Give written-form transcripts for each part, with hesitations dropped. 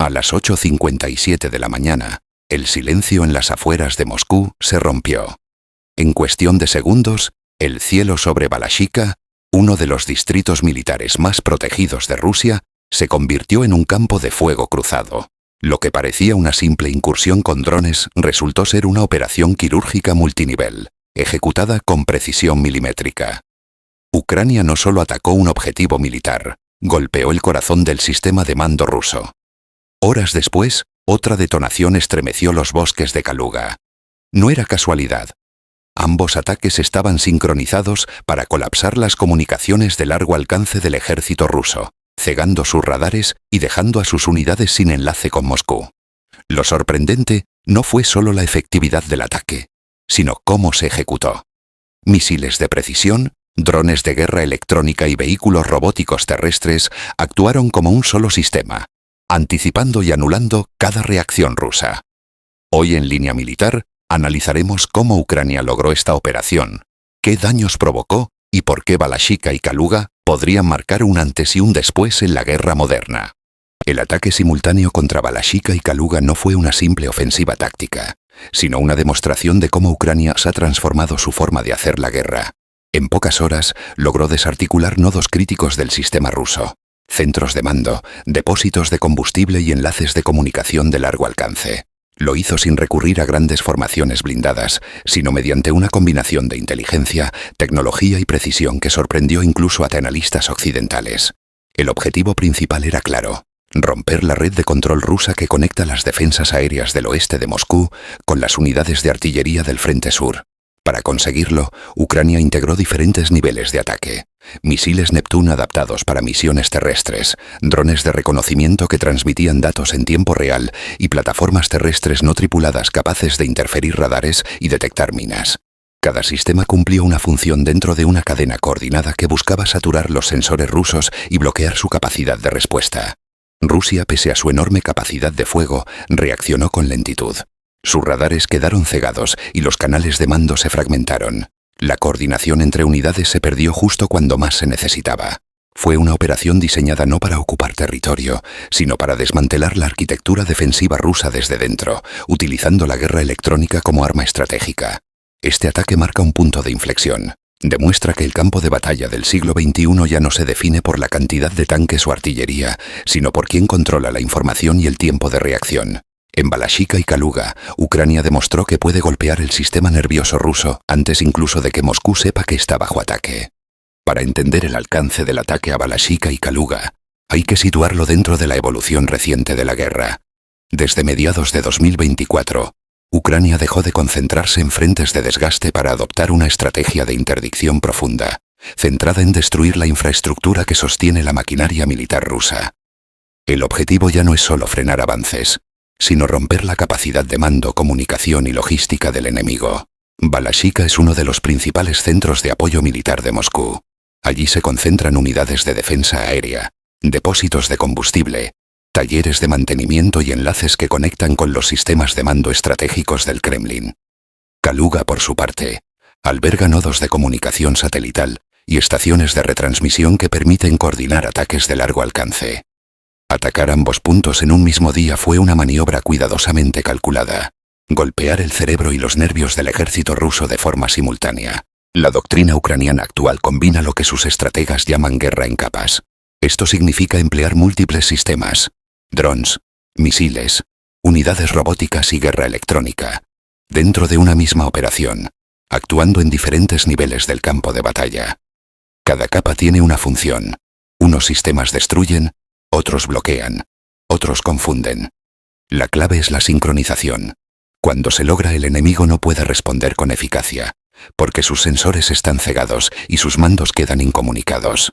A las 8:57 de la mañana, el silencio en las afueras de Moscú se rompió. En cuestión de segundos, el cielo sobre Balashikha, uno de los distritos militares más protegidos de Rusia, se convirtió en un campo de fuego cruzado. Lo que parecía una simple incursión con drones resultó ser una operación quirúrgica multinivel, ejecutada con precisión milimétrica. Ucrania no solo atacó un objetivo militar, golpeó el corazón del sistema de mando ruso. Horas después, otra detonación estremeció los bosques de Kaluga. No era casualidad. Ambos ataques estaban sincronizados para colapsar las comunicaciones de largo alcance del ejército ruso, cegando sus radares y dejando a sus unidades sin enlace con Moscú. Lo sorprendente no fue solo la efectividad del ataque, sino cómo se ejecutó. Misiles de precisión, drones de guerra electrónica y vehículos robóticos terrestres actuaron como un solo sistema, anticipando y anulando cada reacción rusa. Hoy en Línea Militar analizaremos cómo Ucrania logró esta operación, qué daños provocó y por qué Balashikha y Kaluga podrían marcar un antes y un después en la guerra moderna. El ataque simultáneo contra Balashikha y Kaluga no fue una simple ofensiva táctica, sino una demostración de cómo Ucrania ha transformado su forma de hacer la guerra. En pocas horas logró desarticular nodos críticos del sistema ruso, centros de mando, depósitos de combustible y enlaces de comunicación de largo alcance. Lo hizo sin recurrir a grandes formaciones blindadas, sino mediante una combinación de inteligencia, tecnología y precisión que sorprendió incluso a analistas occidentales. El objetivo principal era claro: romper la red de control rusa que conecta las defensas aéreas del oeste de Moscú con las unidades de artillería del frente sur. Para conseguirlo, Ucrania integró diferentes niveles de ataque: misiles Neptune adaptados para misiones terrestres, drones de reconocimiento que transmitían datos en tiempo real y plataformas terrestres no tripuladas capaces de interferir radares y detectar minas. Cada sistema cumplió una función dentro de una cadena coordinada que buscaba saturar los sensores rusos y bloquear su capacidad de respuesta. Rusia, pese a su enorme capacidad de fuego, reaccionó con lentitud. Sus radares quedaron cegados y los canales de mando se fragmentaron. La coordinación entre unidades se perdió justo cuando más se necesitaba. Fue una operación diseñada no para ocupar territorio, sino para desmantelar la arquitectura defensiva rusa desde dentro, utilizando la guerra electrónica como arma estratégica. Este ataque marca un punto de inflexión. Demuestra que el campo de batalla del siglo XXI ya no se define por la cantidad de tanques o artillería, sino por quién controla la información y el tiempo de reacción. En Balashikha y Kaluga, Ucrania demostró que puede golpear el sistema nervioso ruso antes incluso de que Moscú sepa que está bajo ataque. Para entender el alcance del ataque a Balashikha y Kaluga, hay que situarlo dentro de la evolución reciente de la guerra. Desde mediados de 2024, Ucrania dejó de concentrarse en frentes de desgaste para adoptar una estrategia de interdicción profunda, centrada en destruir la infraestructura que sostiene la maquinaria militar rusa. El objetivo ya no es solo frenar avances, sino romper la capacidad de mando, comunicación y logística del enemigo. Balashikha es uno de los principales centros de apoyo militar de Moscú. Allí se concentran unidades de defensa aérea, depósitos de combustible, talleres de mantenimiento y enlaces que conectan con los sistemas de mando estratégicos del Kremlin. Kaluga, por su parte, alberga nodos de comunicación satelital y estaciones de retransmisión que permiten coordinar ataques de largo alcance. Atacar ambos puntos en un mismo día fue una maniobra cuidadosamente calculada. Golpear el cerebro y los nervios del ejército ruso de forma simultánea. La doctrina ucraniana actual combina lo que sus estrategas llaman guerra en capas. Esto significa emplear múltiples sistemas: drones, misiles, unidades robóticas y guerra electrónica, dentro de una misma operación, actuando en diferentes niveles del campo de batalla. Cada capa tiene una función. Unos sistemas destruyen, otros bloquean, otros confunden. La clave es la sincronización. Cuando se logra, el enemigo no puede responder con eficacia, porque sus sensores están cegados y sus mandos quedan incomunicados.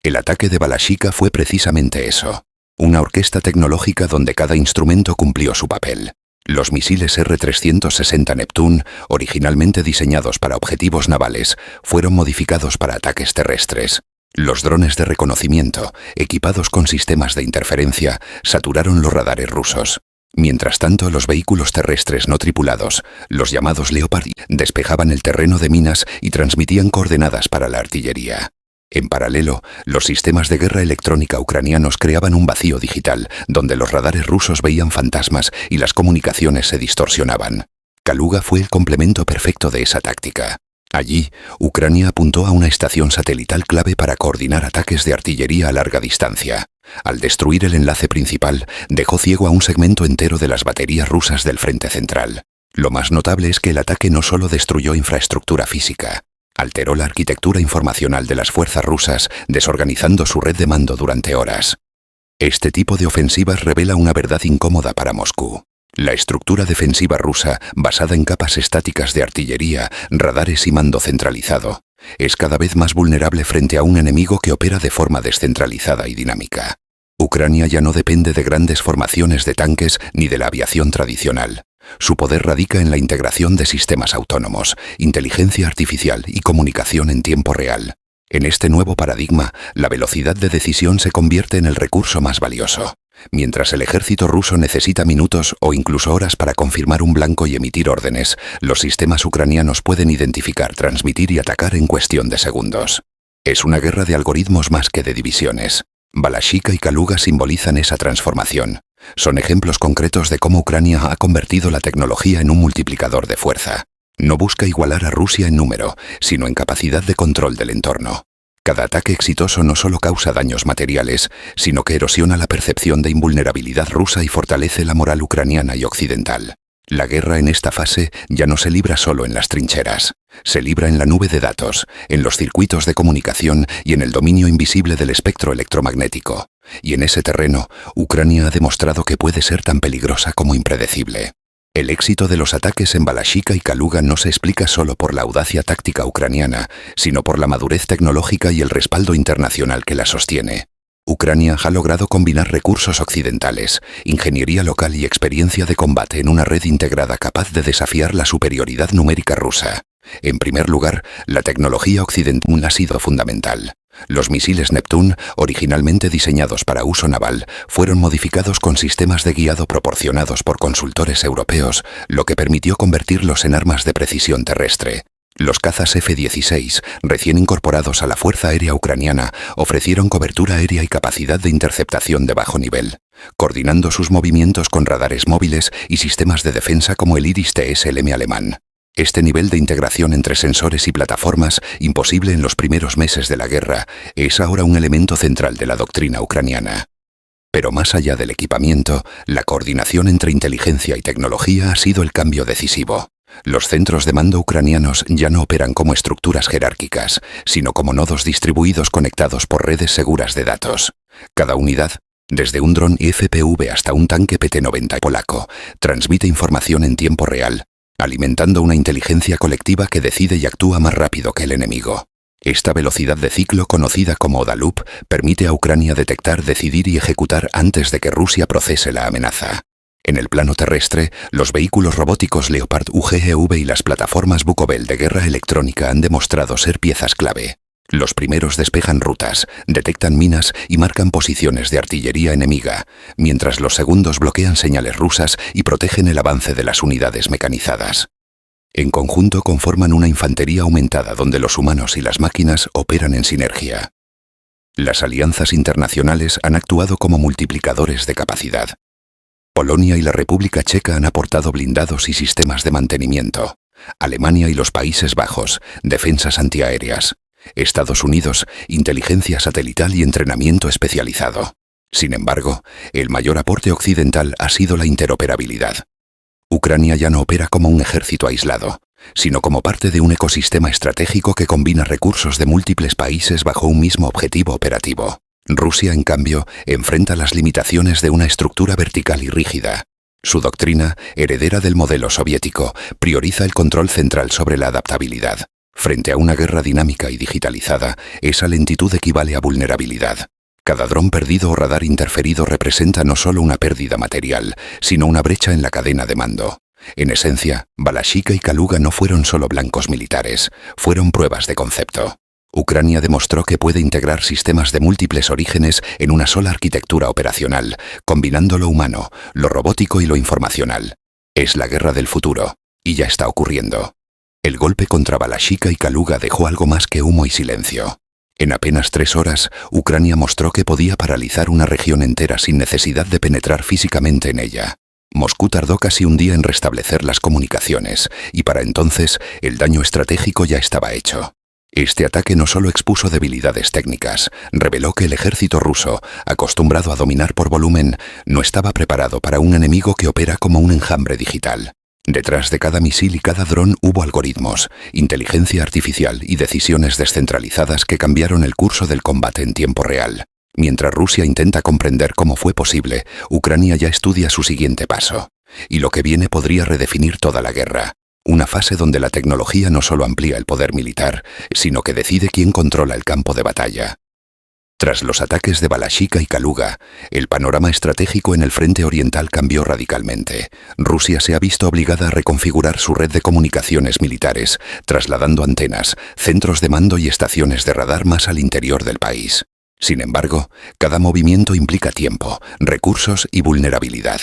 El ataque de Balashikha fue precisamente eso, una orquesta tecnológica donde cada instrumento cumplió su papel. Los misiles R-360 Neptune, originalmente diseñados para objetivos navales, fueron modificados para ataques terrestres. Los drones de reconocimiento, equipados con sistemas de interferencia, saturaron los radares rusos. Mientras tanto, los vehículos terrestres no tripulados, los llamados Leopard, despejaban el terreno de minas y transmitían coordenadas para la artillería. En paralelo, los sistemas de guerra electrónica ucranianos creaban un vacío digital, donde los radares rusos veían fantasmas y las comunicaciones se distorsionaban. Kaluga fue el complemento perfecto de esa táctica. Allí, Ucrania apuntó a una estación satelital clave para coordinar ataques de artillería a larga distancia. Al destruir el enlace principal, dejó ciego a un segmento entero de las baterías rusas del frente central. Lo más notable es que el ataque no solo destruyó infraestructura física, alteró la arquitectura informacional de las fuerzas rusas, desorganizando su red de mando durante horas. Este tipo de ofensivas revela una verdad incómoda para Moscú. La estructura defensiva rusa, basada en capas estáticas de artillería, radares y mando centralizado, es cada vez más vulnerable frente a un enemigo que opera de forma descentralizada y dinámica. Ucrania ya no depende de grandes formaciones de tanques ni de la aviación tradicional. Su poder radica en la integración de sistemas autónomos, inteligencia artificial y comunicación en tiempo real. En este nuevo paradigma, la velocidad de decisión se convierte en el recurso más valioso. Mientras el ejército ruso necesita minutos o incluso horas para confirmar un blanco y emitir órdenes, los sistemas ucranianos pueden identificar, transmitir y atacar en cuestión de segundos. Es una guerra de algoritmos más que de divisiones. Balashika y Kaluga simbolizan esa transformación. Son ejemplos concretos de cómo Ucrania ha convertido la tecnología en un multiplicador de fuerza. No busca igualar a Rusia en número, sino en capacidad de control del entorno. Cada ataque exitoso no solo causa daños materiales, sino que erosiona la percepción de invulnerabilidad rusa y fortalece la moral ucraniana y occidental. La guerra en esta fase ya no se libra solo en las trincheras. Se libra en la nube de datos, en los circuitos de comunicación y en el dominio invisible del espectro electromagnético. Y en ese terreno, Ucrania ha demostrado que puede ser tan peligrosa como impredecible. El éxito de los ataques en Balashika y Kaluga no se explica solo por la audacia táctica ucraniana, sino por la madurez tecnológica y el respaldo internacional que la sostiene. Ucrania ha logrado combinar recursos occidentales, ingeniería local y experiencia de combate en una red integrada capaz de desafiar la superioridad numérica rusa. En primer lugar, la tecnología occidental ha sido fundamental. Los misiles Neptune, originalmente diseñados para uso naval, fueron modificados con sistemas de guiado proporcionados por consultores europeos, lo que permitió convertirlos en armas de precisión terrestre. Los cazas F-16, recién incorporados a la Fuerza Aérea Ucraniana, ofrecieron cobertura aérea y capacidad de interceptación de bajo nivel, coordinando sus movimientos con radares móviles y sistemas de defensa como el Iris-TSLM alemán. Este nivel de integración entre sensores y plataformas, imposible en los primeros meses de la guerra, es ahora un elemento central de la doctrina ucraniana. Pero más allá del equipamiento, la coordinación entre inteligencia y tecnología ha sido el cambio decisivo. Los centros de mando ucranianos ya no operan como estructuras jerárquicas, sino como nodos distribuidos conectados por redes seguras de datos. Cada unidad, desde un dron FPV hasta un tanque PT-90 polaco, transmite información en tiempo real, alimentando una inteligencia colectiva que decide y actúa más rápido que el enemigo. Esta velocidad de ciclo, conocida como ODA Loop, permite a Ucrania detectar, decidir y ejecutar antes de que Rusia procese la amenaza. En el plano terrestre, los vehículos robóticos Leopard UGV y las plataformas Bukovel de guerra electrónica han demostrado ser piezas clave. Los primeros despejan rutas, detectan minas y marcan posiciones de artillería enemiga, mientras los segundos bloquean señales rusas y protegen el avance de las unidades mecanizadas. En conjunto conforman una infantería aumentada donde los humanos y las máquinas operan en sinergia. Las alianzas internacionales han actuado como multiplicadores de capacidad. Polonia y la República Checa han aportado blindados y sistemas de mantenimiento. Alemania y los Países Bajos, defensas antiaéreas. Estados Unidos, inteligencia satelital y entrenamiento especializado. Sin embargo, el mayor aporte occidental ha sido la interoperabilidad. Ucrania ya no opera como un ejército aislado, sino como parte de un ecosistema estratégico que combina recursos de múltiples países bajo un mismo objetivo operativo. Rusia, en cambio, enfrenta las limitaciones de una estructura vertical y rígida. Su doctrina, heredera del modelo soviético, prioriza el control central sobre la adaptabilidad. Frente a una guerra dinámica y digitalizada, esa lentitud equivale a vulnerabilidad. Cada dron perdido o radar interferido representa no solo una pérdida material, sino una brecha en la cadena de mando. En esencia, Balashika y Kaluga no fueron solo blancos militares, fueron pruebas de concepto. Ucrania demostró que puede integrar sistemas de múltiples orígenes en una sola arquitectura operacional, combinando lo humano, lo robótico y lo informacional. Es la guerra del futuro, y ya está ocurriendo. El golpe contra Balashika y Kaluga dejó algo más que humo y silencio. En apenas 3 horas, Ucrania mostró que podía paralizar una región entera sin necesidad de penetrar físicamente en ella. Moscú tardó casi un día en restablecer las comunicaciones, y para entonces el daño estratégico ya estaba hecho. Este ataque no solo expuso debilidades técnicas, reveló que el ejército ruso, acostumbrado a dominar por volumen, no estaba preparado para un enemigo que opera como un enjambre digital. Detrás de cada misil y cada dron hubo algoritmos, inteligencia artificial y decisiones descentralizadas que cambiaron el curso del combate en tiempo real. Mientras Rusia intenta comprender cómo fue posible, Ucrania ya estudia su siguiente paso. Y lo que viene podría redefinir toda la guerra. Una fase donde la tecnología no solo amplía el poder militar, sino que decide quién controla el campo de batalla. Tras los ataques de Balashika y Kaluga, el panorama estratégico en el frente oriental cambió radicalmente. Rusia se ha visto obligada a reconfigurar su red de comunicaciones militares, trasladando antenas, centros de mando y estaciones de radar más al interior del país. Sin embargo, cada movimiento implica tiempo, recursos y vulnerabilidad.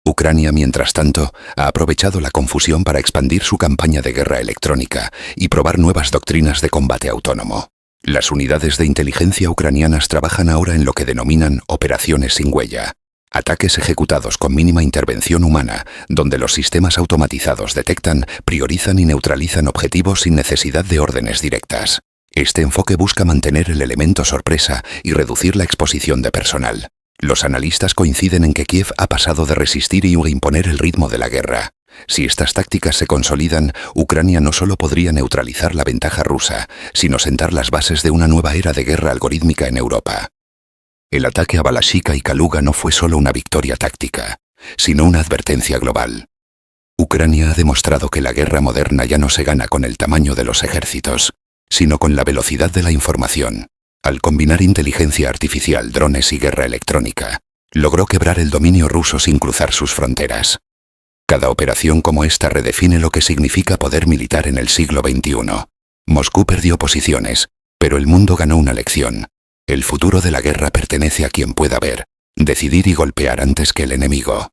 Ucrania, mientras tanto, ha aprovechado la confusión para expandir su campaña de guerra electrónica y probar nuevas doctrinas de combate autónomo. Las unidades de inteligencia ucranianas trabajan ahora en lo que denominan operaciones sin huella, ataques ejecutados con mínima intervención humana, donde los sistemas automatizados detectan, priorizan y neutralizan objetivos sin necesidad de órdenes directas. Este enfoque busca mantener el elemento sorpresa y reducir la exposición de personal. Los analistas coinciden en que Kiev ha pasado de resistir y imponer el ritmo de la guerra. Si estas tácticas se consolidan, Ucrania no solo podría neutralizar la ventaja rusa, sino sentar las bases de una nueva era de guerra algorítmica en Europa. El ataque a Balashika y Kaluga no fue solo una victoria táctica, sino una advertencia global. Ucrania ha demostrado que la guerra moderna ya no se gana con el tamaño de los ejércitos, sino con la velocidad de la información. Al combinar inteligencia artificial, drones y guerra electrónica, logró quebrar el dominio ruso sin cruzar sus fronteras. Cada operación como esta redefine lo que significa poder militar en el siglo XXI. Moscú perdió posiciones, pero el mundo ganó una lección. El futuro de la guerra pertenece a quien pueda ver, decidir y golpear antes que el enemigo.